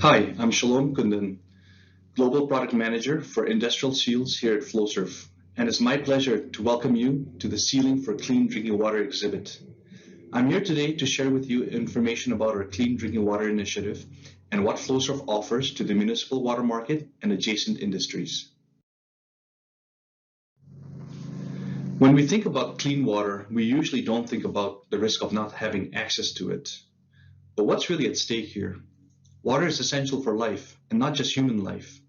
Hi, I'm Shalom Kundan, Global Product Manager for Industrial Seals here at Flowserve, and it's my pleasure to welcome you to the Sealing for Clean Drinking Water exhibit. I'm here today to share with you information about our Clean Drinking Water initiative and what Flowserve offers to the municipal water market and adjacent industries. When we think about clean water, we usually don't think about the risk of not having access to it. But what's really at stake here? Water is essential for life, and not just human life.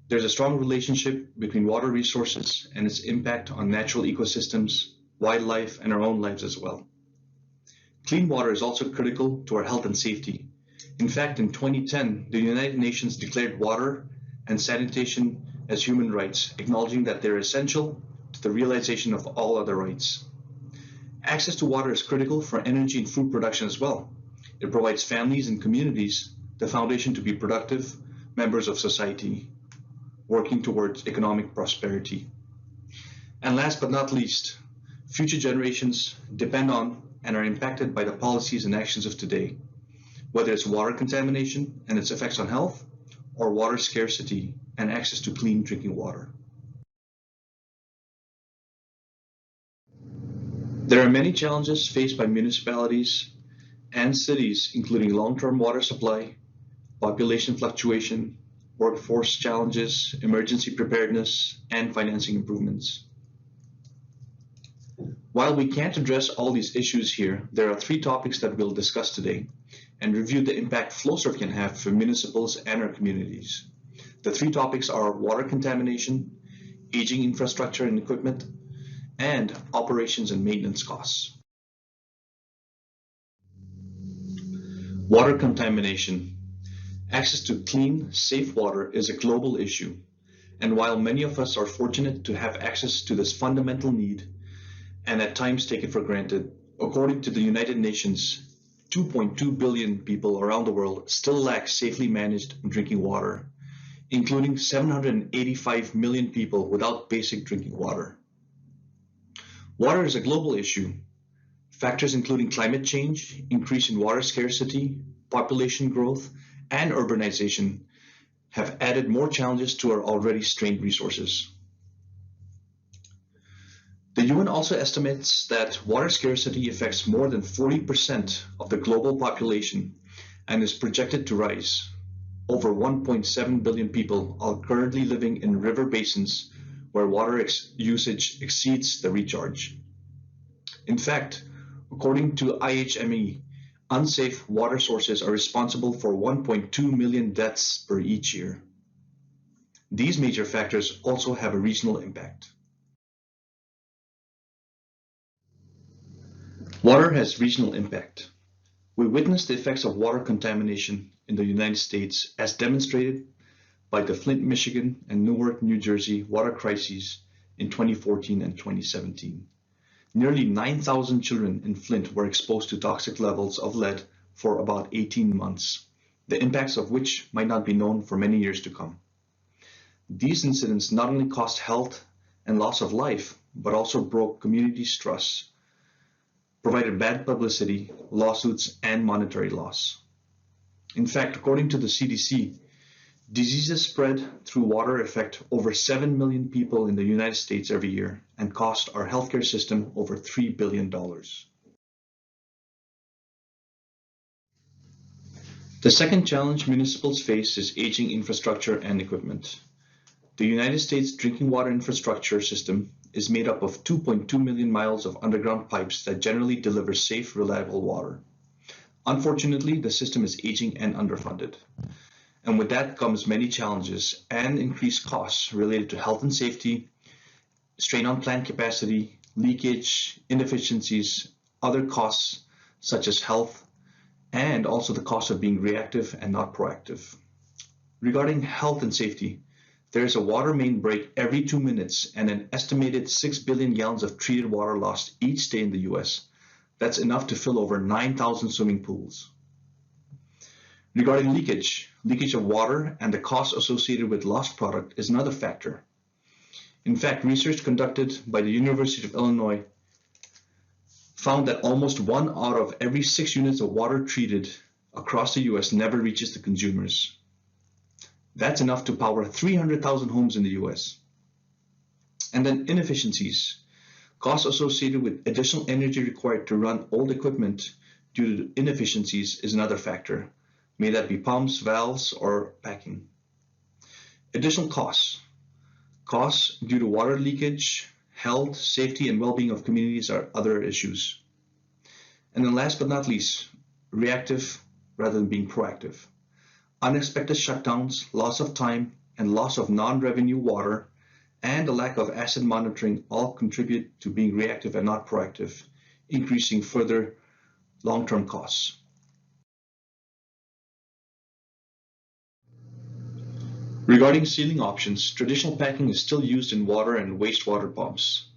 There's a strong relationship between water resources and its impact on natural ecosystems, wildlife, and our own lives as well. Clean water is also critical to our health and safety. In fact, in 2010, the United Nations declared water and sanitation as human rights, acknowledging that they're essential to the realization of all other rights. Access to water is critical for energy and food production as well. It provides families and communities the foundation to be productive members of society, working towards economic prosperity. And last but not least, future generations depend on and are impacted by the policies and actions of today, whether it's water contamination and its effects on health, or water scarcity and access to clean drinking water. There are many challenges faced by municipalities and cities, including long-term water supply, population fluctuation, workforce challenges, emergency preparedness, and financing improvements. While we can't address all these issues here, there are three topics that we'll discuss today and review the impact Flowserve can have for municipals and our communities. The three topics are water contamination, aging infrastructure and equipment, and operations and maintenance costs. Water contamination. Access to clean, safe water is a global issue, and while many of us are fortunate to have access to this fundamental need, and at times take it for granted, according to the United Nations, 2.2 billion people around the world still lack safely managed drinking water, including 785 million people without basic drinking water. Water is a global issue. Factors including climate change, increase in water scarcity, population growth, and urbanization have added more challenges to our already strained resources. The UN also estimates that water scarcity affects more than 40% of the global population and is projected to rise. Over 1.7 billion people are currently living in river basins where water usage exceeds the recharge. In fact, according to IHME, unsafe water sources are responsible for 1.2 million deaths per each year. These major factors also have a regional impact. Water has regional impact. We witnessed the effects of water contamination in the United States as demonstrated by the Flint, Michigan and Newark, New Jersey water crises in 2014 and 2017. Nearly 9,000 children in Flint were exposed to toxic levels of lead for about 18 months, the impacts of which might not be known for many years to come. These incidents not only cost health and loss of life, but also broke community trust, provided bad publicity, lawsuits, and monetary loss. In fact, according to the CDC, diseases spread through water affect over 7 million people in the United States every year and cost our healthcare system over $3 billion. The second challenge municipals face is aging infrastructure and equipment. The United States drinking water infrastructure system is made up of 2.2 million miles of underground pipes that generally deliver safe, reliable water. Unfortunately, the system is aging and underfunded. And with that comes many challenges and increased costs related to health and safety, strain on plant capacity, leakage, inefficiencies, other costs such as health, and also the cost of being reactive and not proactive. Regarding health and safety, there is a water main break every 2 minutes and an estimated 6 billion gallons of treated water lost each day in the US. That's enough to fill over 9,000 swimming pools. Regarding leakage of water and the cost associated with lost product is another factor. In fact, research conducted by the University of Illinois found that almost 1 out of every 6 units of water treated across the US never reaches the consumers. That's enough to power 300,000 homes in the US. And then inefficiencies. Costs associated with additional energy required to run old equipment due to inefficiencies is another factor. May that be pumps, valves, or packing. Additional costs. Costs due to water leakage, health, safety, and well-being of communities are other issues. And then last but not least, reactive rather than being proactive. Unexpected shutdowns, loss of time, and loss of non-revenue water, and a lack of asset monitoring all contribute to being reactive and not proactive, increasing further long-term costs. Regarding sealing options, traditional packing is still used in water and wastewater pumps.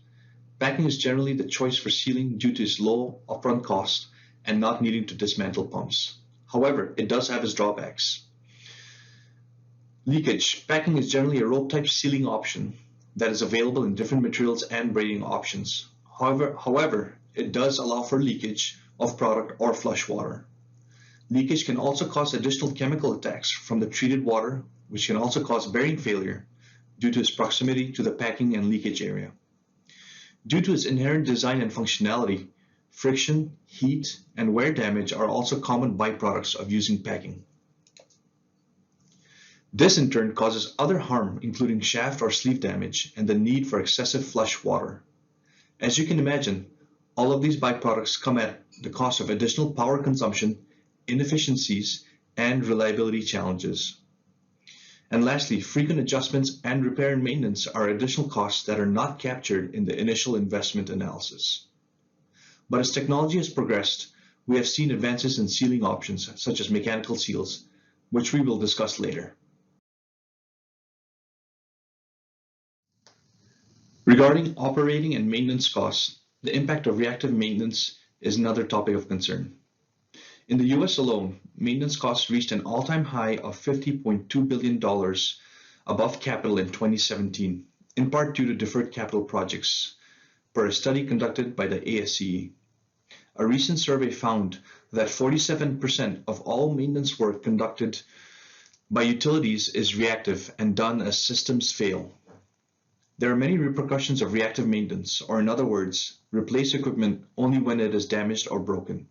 Packing is generally the choice for sealing due to its low upfront cost and not needing to dismantle pumps. However, it does have its drawbacks. Leakage. Packing is generally a rope-type sealing option that is available in different materials and braiding options. However, it does allow for leakage of product or flush water. Leakage can also cause additional chemical attacks from the treated water, which can also cause bearing failure due to its proximity to the packing and leakage area. Due to its inherent design and functionality, friction, heat, and wear damage are also common byproducts of using packing. This in turn causes other harm, including shaft or sleeve damage and the need for excessive flush water. As you can imagine, all of these byproducts come at the cost of additional power consumption, inefficiencies, and reliability challenges. And lastly, frequent adjustments and repair and maintenance are additional costs that are not captured in the initial investment analysis. But as technology has progressed, we have seen advances in sealing options such as mechanical seals, which we will discuss later. Regarding operating and maintenance costs, the impact of reactive maintenance is another topic of concern. In the US alone, maintenance costs reached an all-time high of $50.2 billion above capital in 2017, in part due to deferred capital projects, per a study conducted by the ASCE. A recent survey found that 47% of all maintenance work conducted by utilities is reactive and done as systems fail. There are many repercussions of reactive maintenance, or in other words, replace equipment only when it is damaged or broken.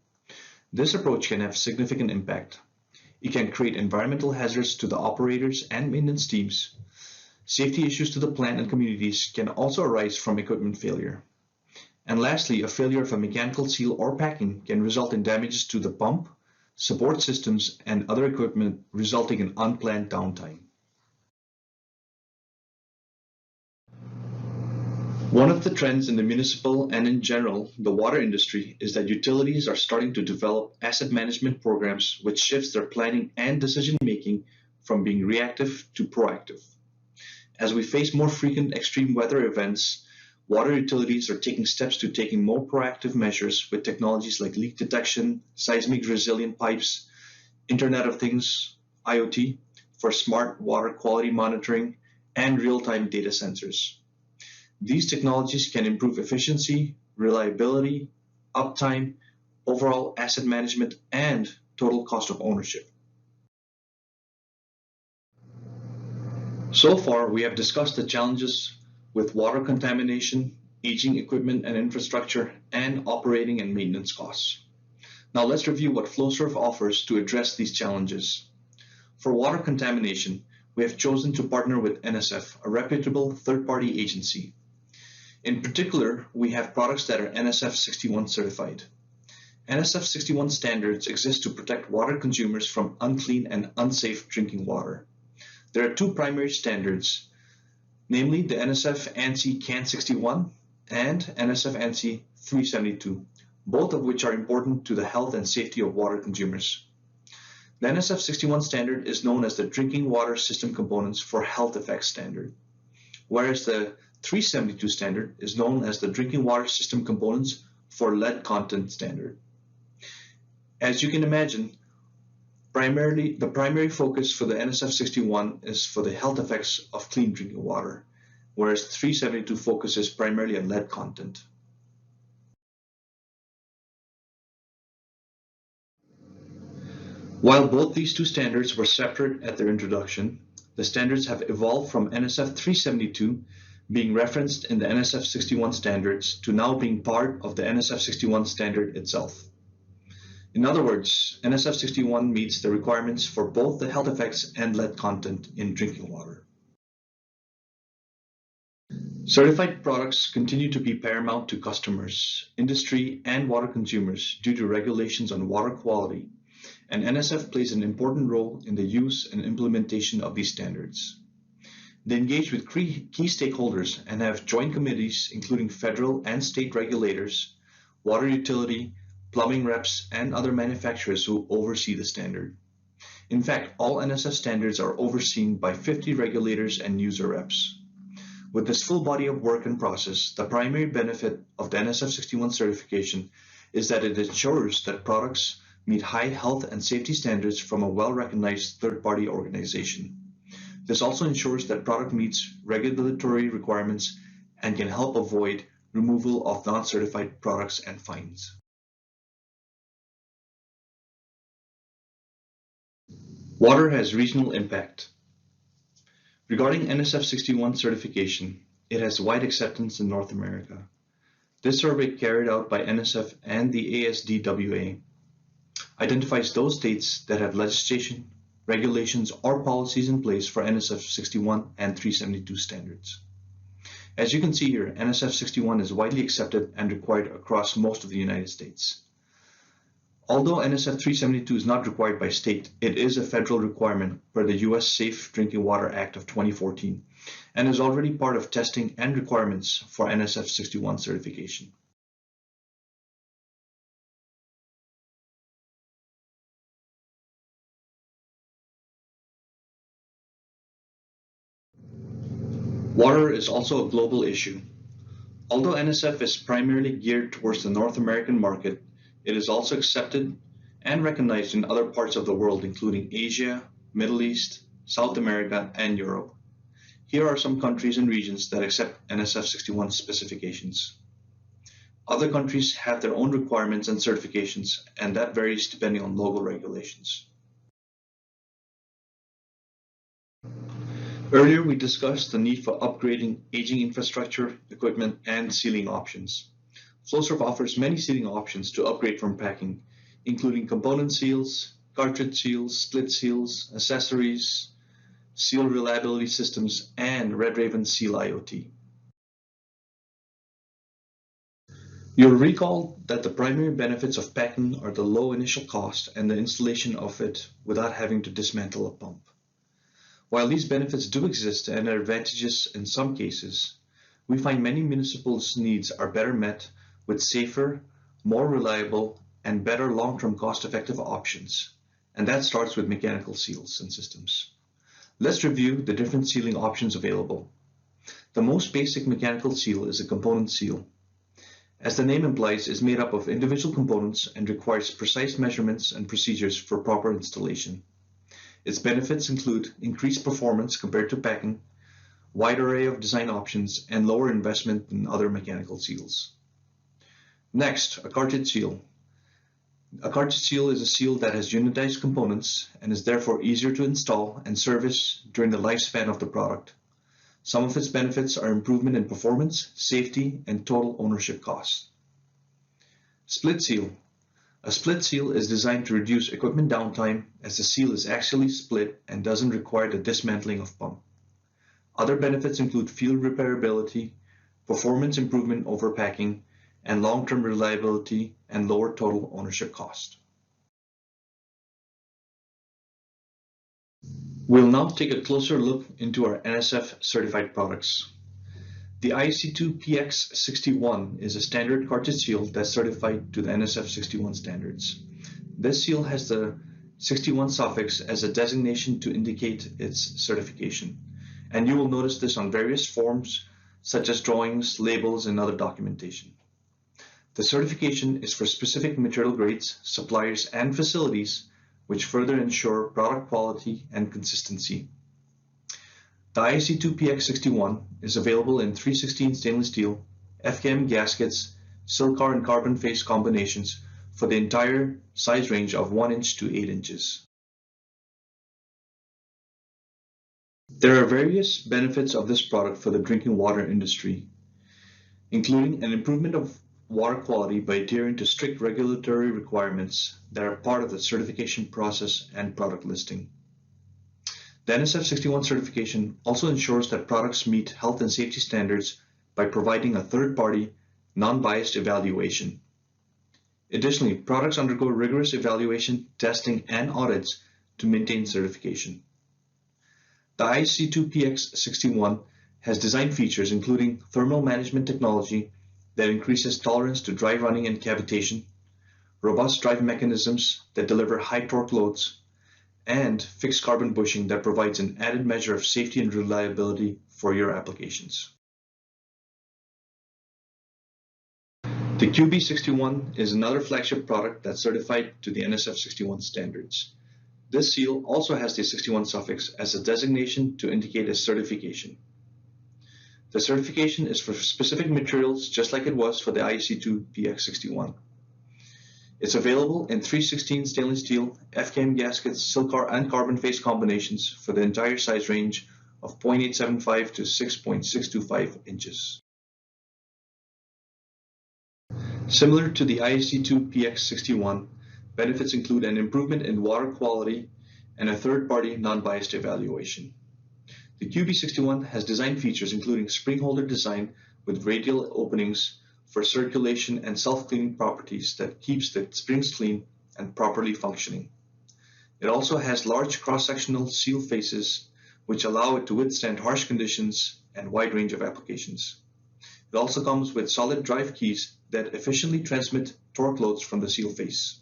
This approach can have significant impact. It can create environmental hazards to the operators and maintenance teams. Safety issues to the plant and communities can also arise from equipment failure. And lastly, a failure of a mechanical seal or packing can result in damages to the pump, support systems, and other equipment, resulting in unplanned downtime. One of the trends in the municipal and in general, the water industry, is that utilities are starting to develop asset management programs which shifts their planning and decision making from being reactive to proactive. As we face more frequent extreme weather events, water utilities are taking steps to taking more proactive measures with technologies like leak detection, seismic resilient pipes, Internet of Things, IoT, for smart water quality monitoring, and real-time data sensors. These technologies can improve efficiency, reliability, uptime, overall asset management, and total cost of ownership. So far, we have discussed the challenges with water contamination, aging equipment and infrastructure, and operating and maintenance costs. Now let's review what Flowserve offers to address these challenges. For water contamination, we have chosen to partner with NSF, a reputable third-party agency. In particular, we have products that are NSF 61 certified. NSF 61 standards exist to protect water consumers from unclean and unsafe drinking water. There are two primary standards, namely the NSF ANSI CAN 61 and NSF ANSI 372, both of which are important to the health and safety of water consumers. The NSF 61 standard is known as the Drinking Water System Components for Health Effects Standard, whereas the 372 standard is known as the Drinking Water System Components for Lead Content Standard. As you can imagine, the primary focus for the NSF 61 is for the health effects of clean drinking water, whereas 372 focuses primarily on lead content. While both these two standards were separate at their introduction, the standards have evolved from NSF 372 being referenced in the NSF 61 standards to now being part of the NSF 61 standard itself. In other words, NSF 61 meets the requirements for both the health effects and lead content in drinking water. Certified products continue to be paramount to customers, industry, and water consumers due to regulations on water quality, and NSF plays an important role in the use and implementation of these standards. They engage with key stakeholders and have joint committees including federal and state regulators, water utility, plumbing reps, and other manufacturers who oversee the standard. In fact, all NSF standards are overseen by 50 regulators and user reps. With this full body of work and process, the primary benefit of the NSF 61 certification is that it ensures that products meet high health and safety standards from a well-recognized third-party organization. This also ensures that product meets regulatory requirements and can help avoid removal of non-certified products and fines. Water has regional impact. Regarding NSF 61 certification, it has wide acceptance in North America. This survey carried out by NSF and the ASDWA identifies those states that have legislation, regulations, or policies in place for NSF 61 and 372 standards. As you can see here, NSF 61 is widely accepted and required across most of the United States. Although NSF 372 is not required by state, it is a federal requirement per the U.S. Safe Drinking Water Act of 2014 and is already part of testing and requirements for NSF 61 certification. Water is also a global issue. Although NSF is primarily geared towards the North American market, it is also accepted and recognized in other parts of the world, including Asia, Middle East, South America, and Europe. Here are some countries and regions that accept NSF 61 specifications. Other countries have their own requirements and certifications, and that varies depending on local regulations. Earlier, we discussed the need for upgrading aging infrastructure, equipment, and sealing options. Flowserve offers many sealing options to upgrade from packing, including component seals, cartridge seals, split seals, accessories, seal reliability systems, and Red Raven Seal IoT. You'll recall that the primary benefits of packing are the low initial cost and the installation of it without having to dismantle a pump. While these benefits do exist and are advantageous in some cases, we find many municipals' needs are better met with safer, more reliable, and better long-term cost-effective options, and that starts with mechanical seals and systems. Let's review the different sealing options available. The most basic mechanical seal is a component seal. As the name implies, it is made up of individual components and requires precise measurements and procedures for proper installation. Its benefits include increased performance compared to packing, wide array of design options, and lower investment than other mechanical seals. Next, a cartridge seal. A cartridge seal is a seal that has unitized components and is therefore easier to install and service during the lifespan of the product. Some of its benefits are improvement in performance, safety, and total ownership costs. Split seal. A split seal is designed to reduce equipment downtime as the seal is actually split and doesn't require the dismantling of pump. Other benefits include field repairability, performance improvement over packing, and long-term reliability and lower total ownership cost. We'll now take a closer look into our NSF certified products. The IC2PX61 is a standard cartridge seal that's certified to the NSF 61 standards. This seal has the 61 suffix as a designation to indicate its certification, and you will notice this on various forms such as drawings, labels, and other documentation. The certification is for specific material grades, suppliers, and facilities which further ensure product quality and consistency. The IC2PX61 is available in 316 stainless steel, FKM gaskets, Silcar and carbon face combinations for the entire size range of 1 inch to 8 inches. There are various benefits of this product for the drinking water industry, including an improvement of water quality by adhering to strict regulatory requirements that are part of the certification process and product listing. The NSF 61 certification also ensures that products meet health and safety standards by providing a third-party, non-biased evaluation. Additionally, products undergo rigorous evaluation, testing, and audits to maintain certification. The IC2PX61 has design features including thermal management technology that increases tolerance to dry running and cavitation, robust drive mechanisms that deliver high torque loads, and fixed carbon bushing that provides an added measure of safety and reliability for your applications. The QB61 is another flagship product that's certified to the NSF 61 standards. This seal also has the 61 suffix as a designation to indicate a certification. The certification is for specific materials just like it was for the IEC2 PX61. It's available in 316 stainless steel, FKM gaskets, silcar, and carbon face combinations for the entire size range of 0.875 to 6.625 inches. Similar to the IEC2 PX61, benefits include an improvement in water quality and a third-party non-biased evaluation. The QB61 has design features including spring holder design with radial openings for circulation and self-cleaning properties that keeps the springs clean and properly functioning. It also has large cross-sectional seal faces which allow it to withstand harsh conditions and wide range of applications. It also comes with solid drive keys that efficiently transmit torque loads from the seal face.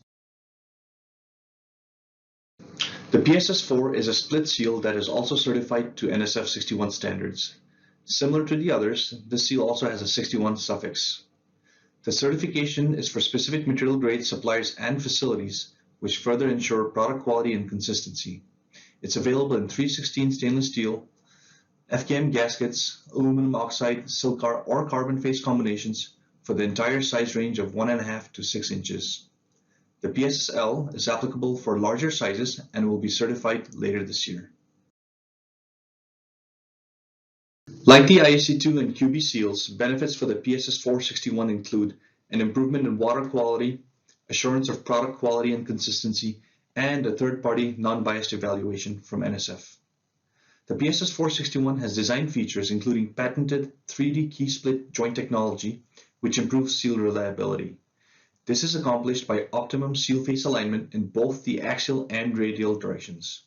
The PSS4 is a split seal that is also certified to NSF 61 standards. Similar to the others, this seal also has a 61 suffix. The certification is for specific material grade suppliers and facilities, which further ensure product quality and consistency. It's available in 316 stainless steel, FKM gaskets, aluminum oxide, silcar, or carbon face combinations for the entire size range of 1.5 to 6 inches. The PSSL is applicable for larger sizes and will be certified later this year. Like the IEC2 and QB seals, benefits for the PSS461 include an improvement in water quality, assurance of product quality and consistency, and a third-party non-biased evaluation from NSF. The PSS461 has design features including patented 3D key split joint technology, which improves seal reliability. This is accomplished by optimum seal face alignment in both the axial and radial directions.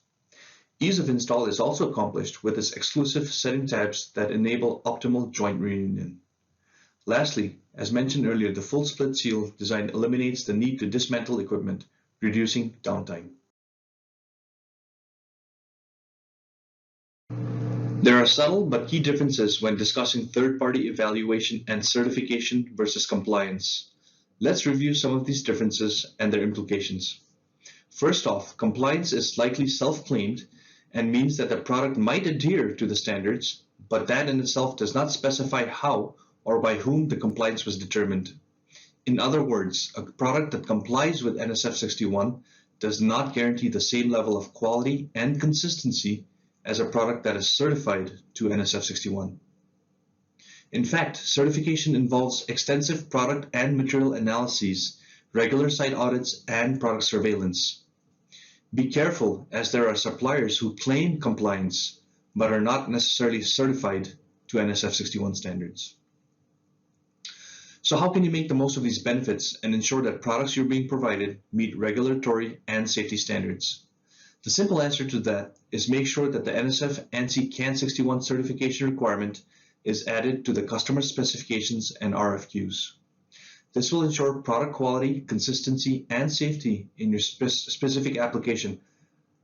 Ease of install is also accomplished with its exclusive setting tabs that enable optimal joint reunion. Lastly, as mentioned earlier, the full split seal design eliminates the need to dismantle equipment, reducing downtime. There are subtle but key differences when discussing third-party evaluation and certification versus compliance. Let's review some of these differences and their implications. First off, compliance is likely self-claimed and means that the product might adhere to the standards, but that in itself does not specify how or by whom the compliance was determined. In other words, a product that complies with NSF 61 does not guarantee the same level of quality and consistency as a product that is certified to NSF 61. In fact, certification involves extensive product and material analyses, regular site audits, and product surveillance. Be careful, as there are suppliers who claim compliance but are not necessarily certified to NSF 61 standards. So how can you make the most of these benefits and ensure that products you're being provided meet regulatory and safety standards? The simple answer to that is make sure that the NSF ANSI CAN 61 certification requirement is added to the customer specifications and RFQs. This will ensure product quality, consistency, and safety in your specific application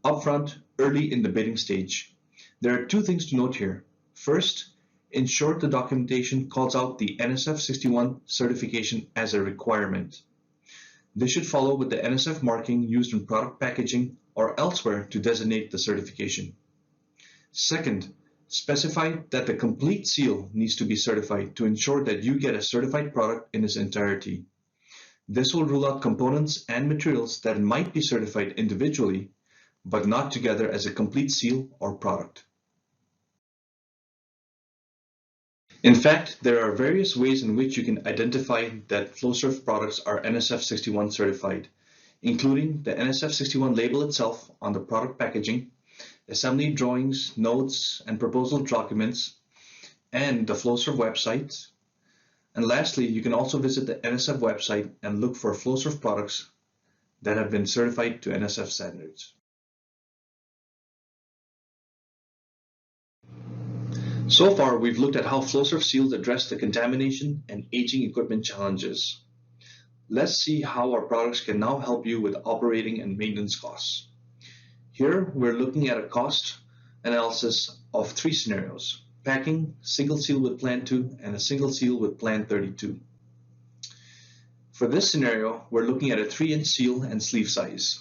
upfront, early in the bidding stage. There are two things to note here. First, ensure the documentation calls out the NSF 61 certification as a requirement. This should follow with the NSF marking used in product packaging or elsewhere to designate the certification. Second, specify that the complete seal needs to be certified to ensure that you get a certified product in its entirety. This will rule out components and materials that might be certified individually, but not together as a complete seal or product. In fact, there are various ways in which you can identify that Flowserve products are NSF 61 certified, including the NSF 61 label itself on the product packaging, assembly drawings, notes, and proposal documents, and the Flowserve website. And lastly, you can also visit the NSF website and look for Flowserve products that have been certified to NSF standards. So far, we've looked at how Flowserve seals address the contamination and aging equipment challenges. Let's see how our products can now help you with operating and maintenance costs. Here, we're looking at a cost analysis of 3 scenarios: packing, single seal with Plan 2, and a single seal with Plan 32. For this scenario, we're looking at a 3-inch seal and sleeve size.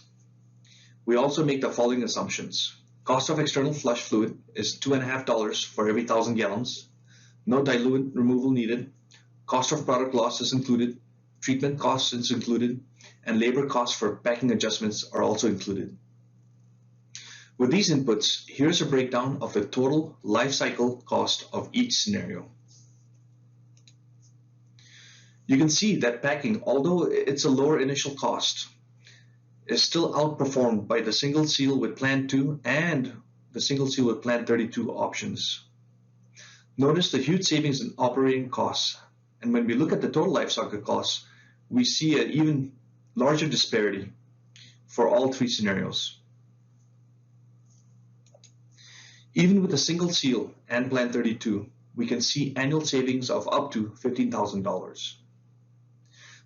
We also make the following assumptions. Cost of external flush fluid is $2.50 for every 1,000 gallons. No diluent removal needed. Cost of product loss is included. Treatment costs is included. And labor costs for packing adjustments are also included. With these inputs, here's a breakdown of the total life cycle cost of each scenario. You can see that packing, although it's a lower initial cost, is still outperformed by the single seal with Plan 2 and the single seal with Plan 32 options. Notice the huge savings in operating costs, and when we look at the total life cycle costs, we see an even larger disparity for all 3 scenarios. Even with a single seal and Plan 32, we can see annual savings of up to $15,000.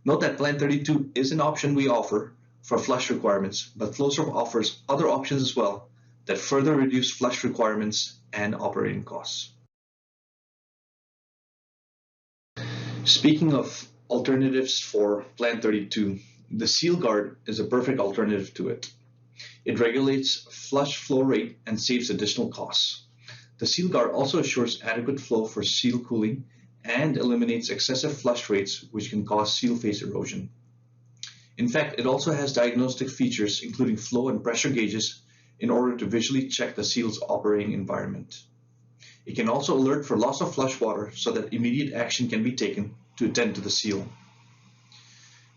Note that Plan 32 is an option we offer for flush requirements, but Flowserve offers other options as well that further reduce flush requirements and operating costs. Speaking of alternatives for Plan 32, the seal guard is a perfect alternative to it. It regulates flush flow rate and saves additional costs. The seal guard also assures adequate flow for seal cooling and eliminates excessive flush rates, which can cause seal face erosion. In fact, it also has diagnostic features including flow and pressure gauges in order to visually check the seal's operating environment. It can also alert for loss of flush water so that immediate action can be taken to attend to the seal.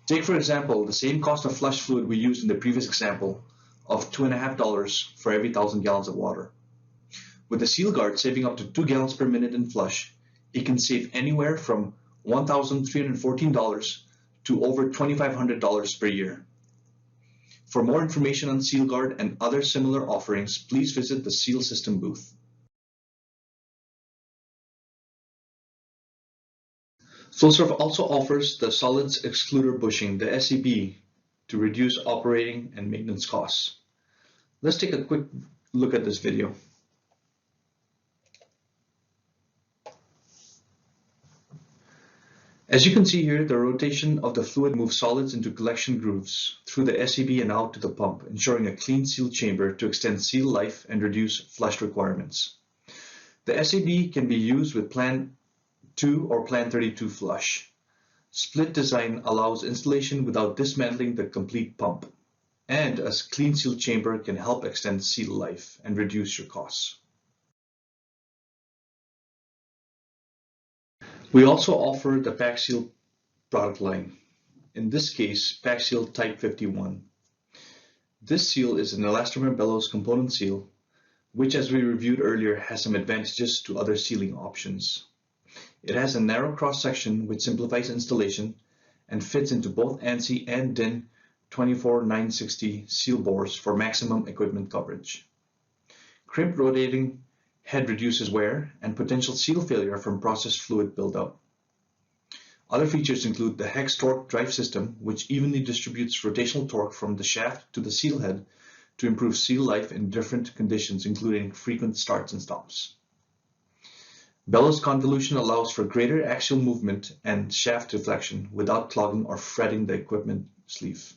Take, for example, the same cost of flush fluid we used in the previous example of $2.50 for every 1,000 gallons of water. With the seal guard saving up to 2 gallons per minute in flush, it can save anywhere from $1,314 to over $2,500 per year. For more information on Seal Guard and other similar offerings, please visit the Seal System booth. Flowserve also offers the Solids Excluder Bushing, the SEB, to reduce operating and maintenance costs. Let's take a quick look at this video. As you can see here, the rotation of the fluid moves solids into collection grooves through the SEB and out to the pump, ensuring a clean seal chamber to extend seal life and reduce flush requirements. The SEB can be used with Plan 2 or Plan 32 flush. Split design allows installation without dismantling the complete pump, and a clean seal chamber can help extend seal life and reduce your costs. We also offer the PackSeal product line, in this case PackSeal Type 51. This seal is an elastomer bellows component seal, which, as we reviewed earlier, has some advantages to other sealing options. It has a narrow cross-section which simplifies installation and fits into both ANSI and DIN 24960 seal bores for maximum equipment coverage. Crimp rotating head reduces wear and potential seal failure from processed fluid buildup. Other features include the hex torque drive system, which evenly distributes rotational torque from the shaft to the seal head to improve seal life in different conditions, including frequent starts and stops. Bellows convolution allows for greater axial movement and shaft deflection without clogging or fretting the equipment sleeve.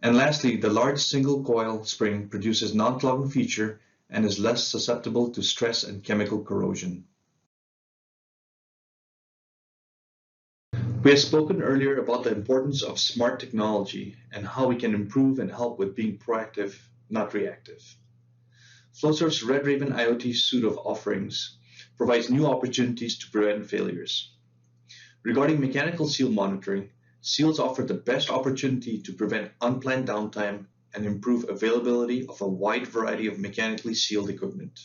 And lastly, the large single coil spring produces non-clogging feature and is less susceptible to stress and chemical corrosion. We have spoken earlier about the importance of smart technology and how we can improve and help with being proactive, not reactive. Flowserve's Red Raven IoT suite of offerings provides new opportunities to prevent failures. Regarding mechanical seal monitoring, seals offer the best opportunity to prevent unplanned downtime and improve availability of a wide variety of mechanically sealed equipment.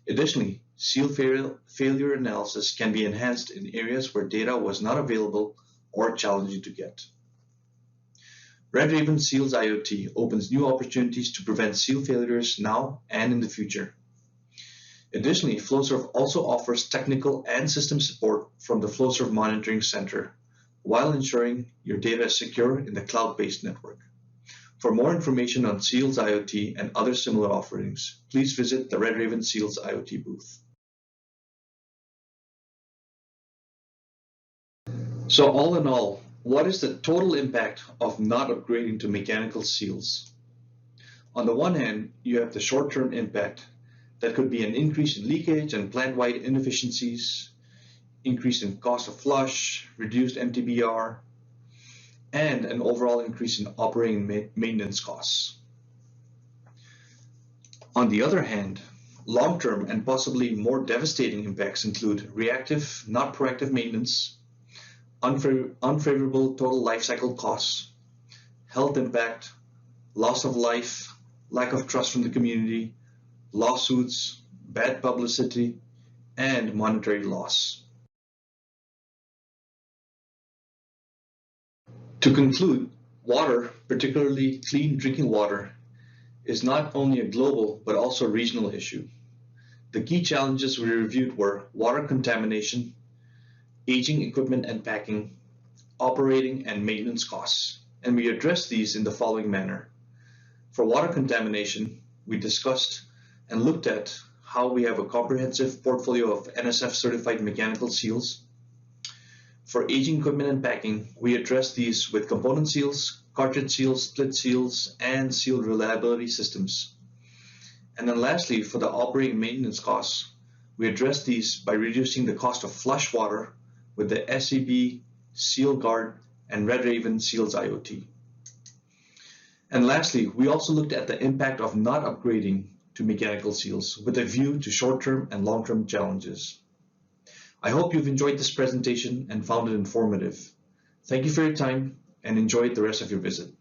Additionally, seal failure analysis can be enhanced in areas where data was not available or challenging to get. Red Raven Seals IoT opens new opportunities to prevent seal failures now and in the future. Additionally, Flowserve also offers technical and system support from the Flowserve Monitoring Center while ensuring your data is secure in the cloud-based network. For more information on Seals IoT and other similar offerings, please visit the Red Raven Seals IoT booth. So all in all, what is the total impact of not upgrading to mechanical seals? On the one hand, you have the short-term impact. That could be an increase in leakage and plant-wide inefficiencies, increase in cost of flush, reduced MTBR, and an overall increase in operating maintenance costs. On the other hand, long-term and possibly more devastating impacts include reactive, not proactive maintenance, unfavorable total life cycle costs, health impact, loss of life, lack of trust from the community, lawsuits, bad publicity, and monetary loss. To conclude, water, particularly clean drinking water, is not only a global but also a regional issue. The key challenges we reviewed were water contamination, aging equipment and packing, operating and maintenance costs, and we addressed these in the following manner. For water contamination, we discussed and looked at how we have a comprehensive portfolio of NSF certified mechanical seals. For aging equipment and packing, we addressed these with component seals, cartridge seals, split seals, and seal reliability systems. And then lastly, for the operating maintenance costs, we addressed these by reducing the cost of flush water with the SCB, Seal Guard, and Red Raven Seals IoT. And lastly, we also looked at the impact of not upgrading to mechanical seals with a view to short-term and long-term challenges. I hope you've enjoyed this presentation and found it informative. Thank you for your time and enjoy the rest of your visit.